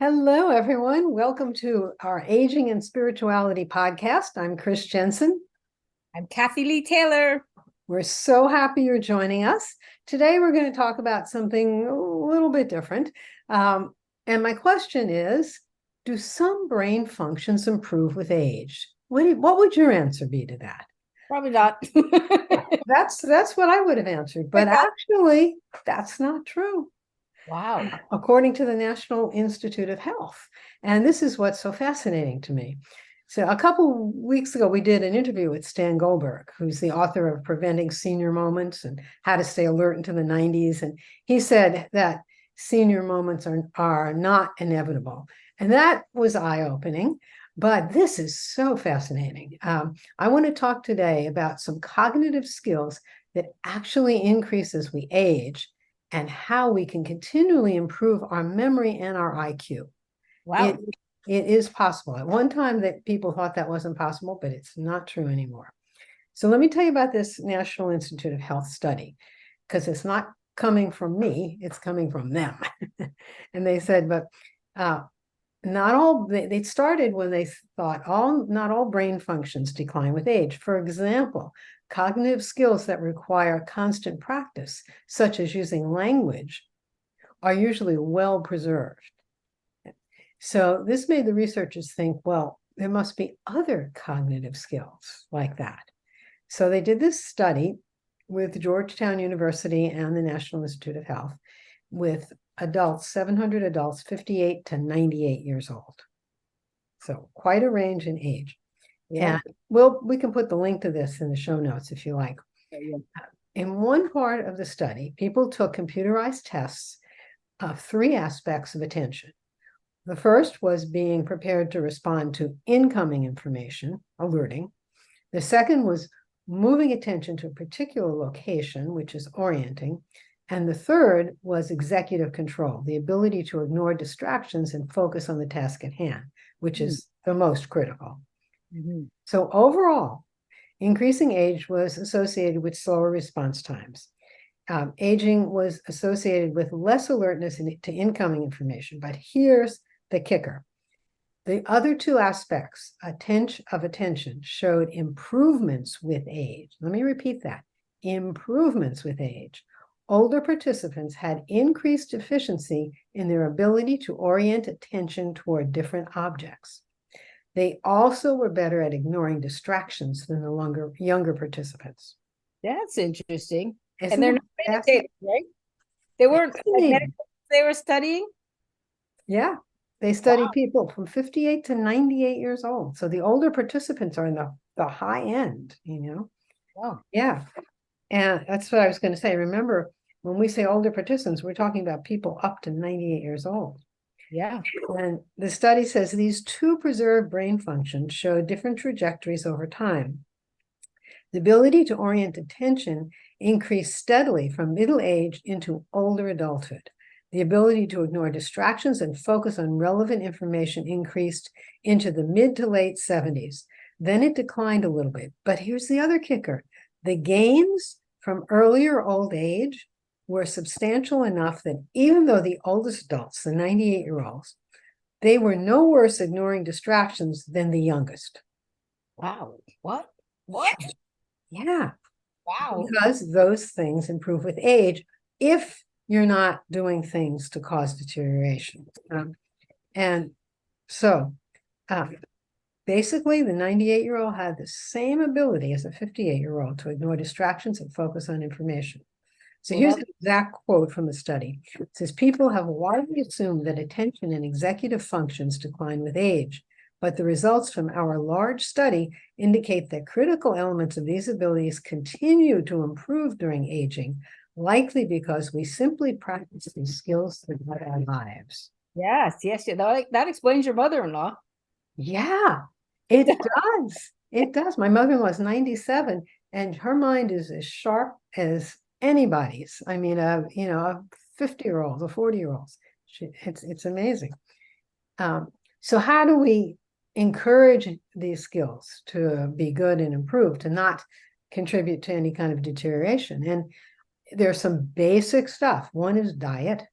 Hello, everyone. Welcome to our Aging and Spirituality podcast. I'm Chris Jensen. I'm Kathy Lee Taylor. We're so happy you're joining us. Today, we're going to talk about something a little bit different. And my question is, do some brain functions improve with age? What would your answer be to that? Probably not. That's what I would have answered. But actually, that's not true. Wow. According to the National Institute of Health. And this is what's so fascinating to me. So a couple weeks ago, we did an interview with Stan Goldberg, who's the author of Preventing Senior Moments and How to Stay Alert into the 90s. And he said that senior moments are not inevitable. And that was eye-opening. But this is so fascinating. I want to talk today about some cognitive skills that actually increase as we age, and how we can continually improve our memory and our IQ. Wow. It is possible. At one time that people thought that wasn't possible, but it's not true anymore. So let me tell you about this National Institute of Health study, because it's not coming from me, it's coming from them. And they said, but not all, they started when they thought not all brain functions decline with age. For example, cognitive skills that require constant practice, such as using language, are usually well preserved. So this made the researchers think, well, there must be other cognitive skills like that. So they did this study with Georgetown University and the National Institute of Health with adults, 700 adults, 58 to 98 years old. So quite a range in age. Yeah. And we can put the link to this in the show notes if you like. Yeah. In one part of the study, people took computerized tests of three aspects of attention. The first was being prepared to respond to incoming information, alerting. The second was moving attention to a particular location, which is orienting. And the third was executive control, the ability to ignore distractions and focus on the task at hand, which is the most critical. Mm-hmm. So overall, increasing age was associated with slower response times. Aging was associated with less alertness to incoming information. But here's the kicker. The other two aspects of attention showed improvements with age. Let me repeat that. Improvements with age. Older participants had increased efficiency in their ability to orient attention toward different objects. They also were better at ignoring distractions than the younger participants. That's interesting. Isn't and they're not meditating, right? They weren't they were studying? Yeah. They studied people from 58 to 98 years old. So the older participants are in the high end, Wow. Yeah. And that's what I was going to say. Remember, when we say older participants, we're talking about people up to 98 years old. Yeah. And the study says these two preserved brain functions show different trajectories over time. The ability to orient attention increased steadily from middle age into older adulthood. The ability to ignore distractions and focus on relevant information increased into the mid to late 70s. Then it declined a little bit. But here's the other kicker. The gains from earlier old age were substantial enough that even though the oldest adults, the 98-year-olds, they were no worse ignoring distractions than the youngest. Wow. What? Yeah. Wow. Because those things improve with age if you're not doing things to cause deterioration. And so basically, the 98-year-old had the same ability as a 58-year-old to ignore distractions and focus on information. So here's an exact quote from the study. It says, people have widely assumed that attention and executive functions decline with age, but the results from our large study indicate that critical elements of these abilities continue to improve during aging, likely because we simply practice these skills throughout our lives. Yes. That explains your mother-in-law. Yeah, it does. It does. My mother-in-law is 97, and her mind is as sharp as anybody's. I mean, a 50-year-old, a 40-year-olds. It's amazing. So how do we encourage these skills to be good and improve, to not contribute to any kind of deterioration? And there's some basic stuff. One is diet.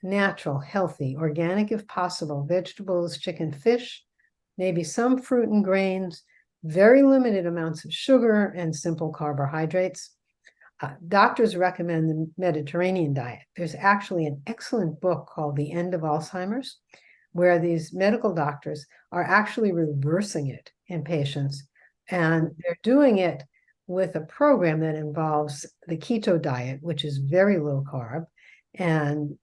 natural, healthy, organic if possible, vegetables, chicken, fish, maybe some fruit and grains, very limited amounts of sugar and simple carbohydrates. Doctors recommend the Mediterranean diet. There's actually an excellent book called The End of Alzheimer's, where these medical doctors are actually reversing it in patients. And they're doing it with a program that involves the keto diet, which is very low carb, and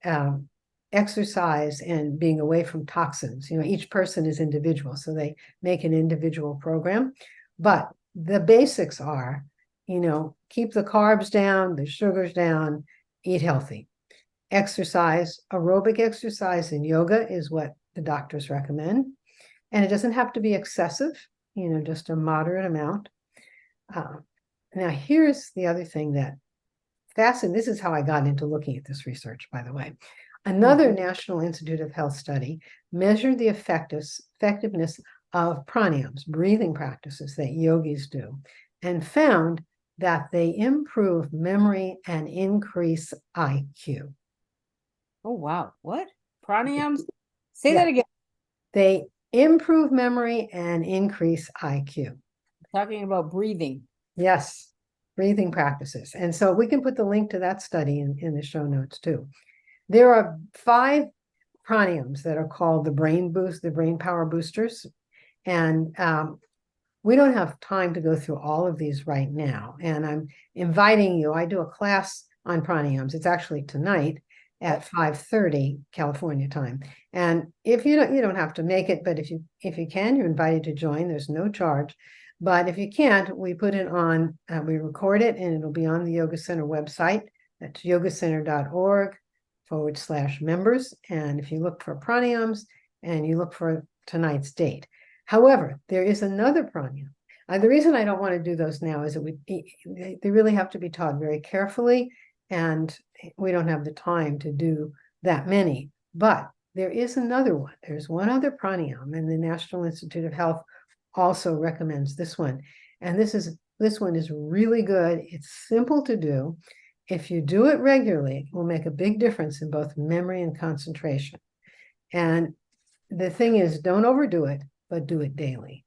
exercise and being away from toxins. Each person is individual, so they make an individual program. But the basics are, keep the carbs down, the sugars down, eat healthy. Exercise, aerobic exercise and yoga is what the doctors recommend. And it doesn't have to be excessive, just a moderate amount. Now, here's the other thing that fascinating. This is how I got into looking at this research, by the way. Another National Institute of Health study measured the effectiveness of pranayams, breathing practices that yogis do, and found that they improve memory and increase IQ. Oh, wow. What? Pranayams? Say that again. They improve memory and increase IQ. Talking about breathing. Yes, breathing practices. And so we can put the link to that study in the show notes too. There are 5 pranayams that are called the brain power boosters. And we don't have time to go through all of these right now. And I'm inviting you, I do a class on pranayams. It's actually tonight at 5:30 California time. And if you don't have to make it, but if you can, you're invited to join. There's no charge. But if you can't, we put it on, we record it, and it'll be on the Yoga Center website. That's yogacenter.org/members. And if you look for pranayams and you look for tonight's date. However, there is another pranayam. The reason I don't want to do those now is that they really have to be taught very carefully, and we don't have the time to do that many. But there is another one. There's one other pranayam, and the National Institute of Health also recommends this one. And this one is really good. It's simple to do. If you do it regularly, it will make a big difference in both memory and concentration. And the thing is, don't overdo it, but do it daily.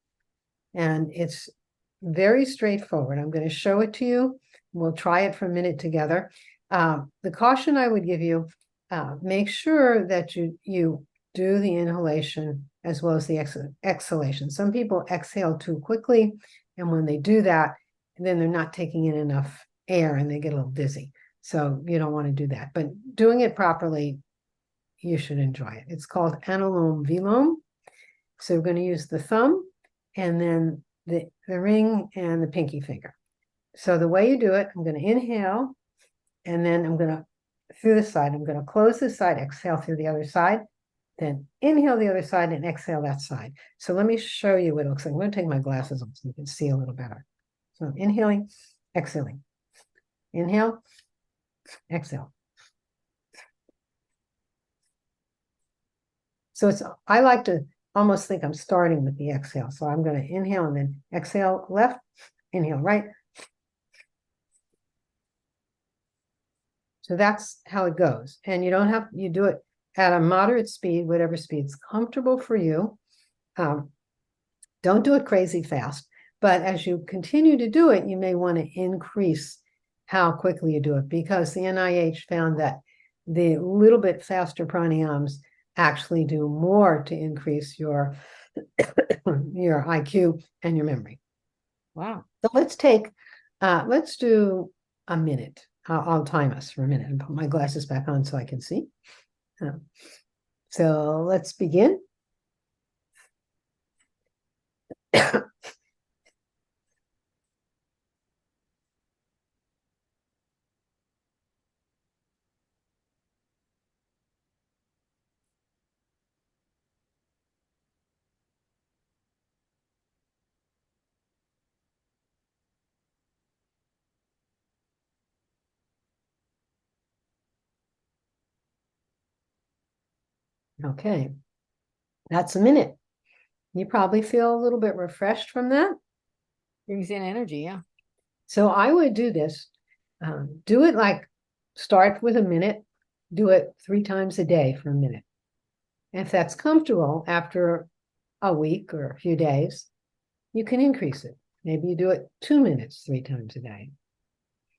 And it's very straightforward. I'm going to show it to you. We'll try it for a minute together. The caution I would give you, make sure that you do the inhalation as well as the exhalation. Some people exhale too quickly, and when they do that, then they're not taking in enough air and they get a little dizzy. So you don't want to do that. But doing it properly, you should enjoy it. It's called Anulom Vilom. So we're going to use the thumb and then the ring and the pinky finger. So the way you do it, I'm going to inhale, and then I'm going to, through this side, I'm going to close this side, exhale through the other side, then inhale the other side and exhale that side. So let me show you what it looks like. I'm going to take my glasses off so you can see a little better. So I'm inhaling, exhaling. Inhale, exhale. So I like to almost think I'm starting with the exhale. So I'm going to inhale and then exhale left, inhale right. So that's how it goes. And you do it at a moderate speed, whatever speed's comfortable for you. Don't do it crazy fast, but as you continue to do it, you may want to increase how quickly you do it, because the NIH found that the little bit faster pranayams actually do more to increase your IQ and your memory. Wow. So let's do a minute. I'll time us for a minute and put my glasses back on so I can see. So let's begin. Okay, that's a minute. You probably feel a little bit refreshed from that. Brings in energy, yeah. So I would do this. Do it start with a minute, do it 3 times a day for a minute. And if that's comfortable after a week or a few days, you can increase it. Maybe you do it 2 minutes 3 times a day.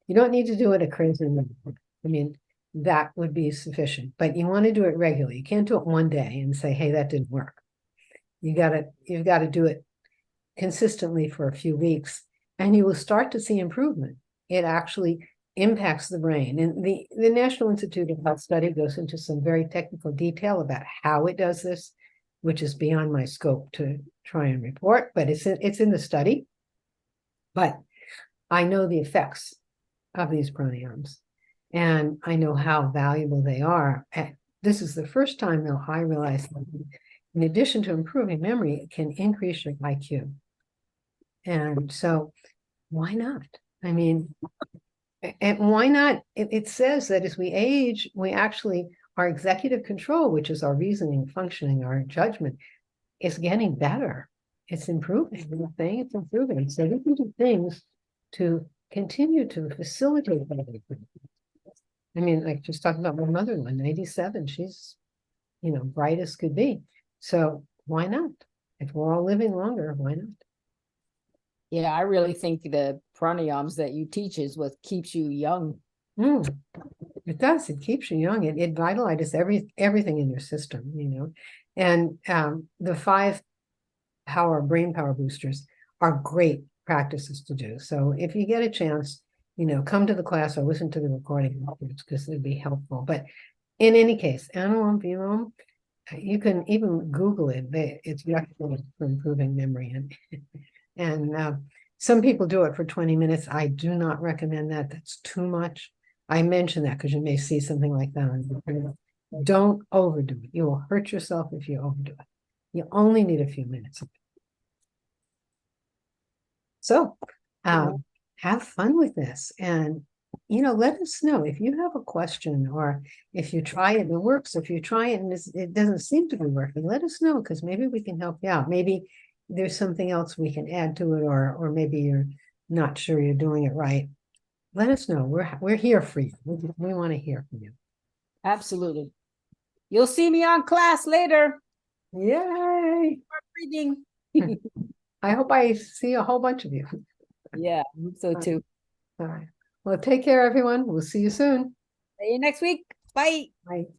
You don't need to do it a crazy number. I mean, that would be sufficient, but you want to do it regularly. You can't do it one day and say, hey, that didn't work. You've got to do it consistently for a few weeks, and you will start to see improvement. It actually impacts the brain. And the National Institute of Health study goes into some very technical detail about how it does this, which is beyond my scope to try and report, but it's in the study. But I know the effects of these pranayams, and I know how valuable they are. And this is the first time, though, I realized that in addition to improving memory, it can increase your IQ. And so why not? I mean, and why not? It says that as we age, we actually, our executive control, which is our reasoning, functioning, our judgment, is getting better. It's improving. The thing, it's improving. So we can do things to continue to facilitate that. I mean, like just talking about my mother-in-law, 97, she's, bright as could be. So why not? If we're all living longer, why not? Yeah, I really think the pranayams that you teach is what keeps you young. It does. It keeps you young. It vitalizes everything in your system, And the 5 brain power boosters are great practices to do. So if you get a chance, come to the class or listen to the recording because it'd be helpful. But in any case, Anulom Vilom, you can even Google it. It's recommended for improving memory. And some people do it for 20 minutes. I do not recommend that. That's too much. I mention that because you may see something like that on YouTube. Don't overdo it. You will hurt yourself if you overdo it. You only need a few minutes. So have fun with this. And, let us know if you have a question or if you try it and it works. If you try it and it doesn't seem to be working, let us know because maybe we can help you out. Maybe there's something else we can add to it, or maybe you're not sure you're doing it right. Let us know. We're here for you. We want to hear from you. Absolutely. You'll see me on class later. Yay! Reading. I hope I see a whole bunch of you. Yeah, so too. All right. Well, take care, everyone. We'll see you soon. See you next week. Bye. Bye.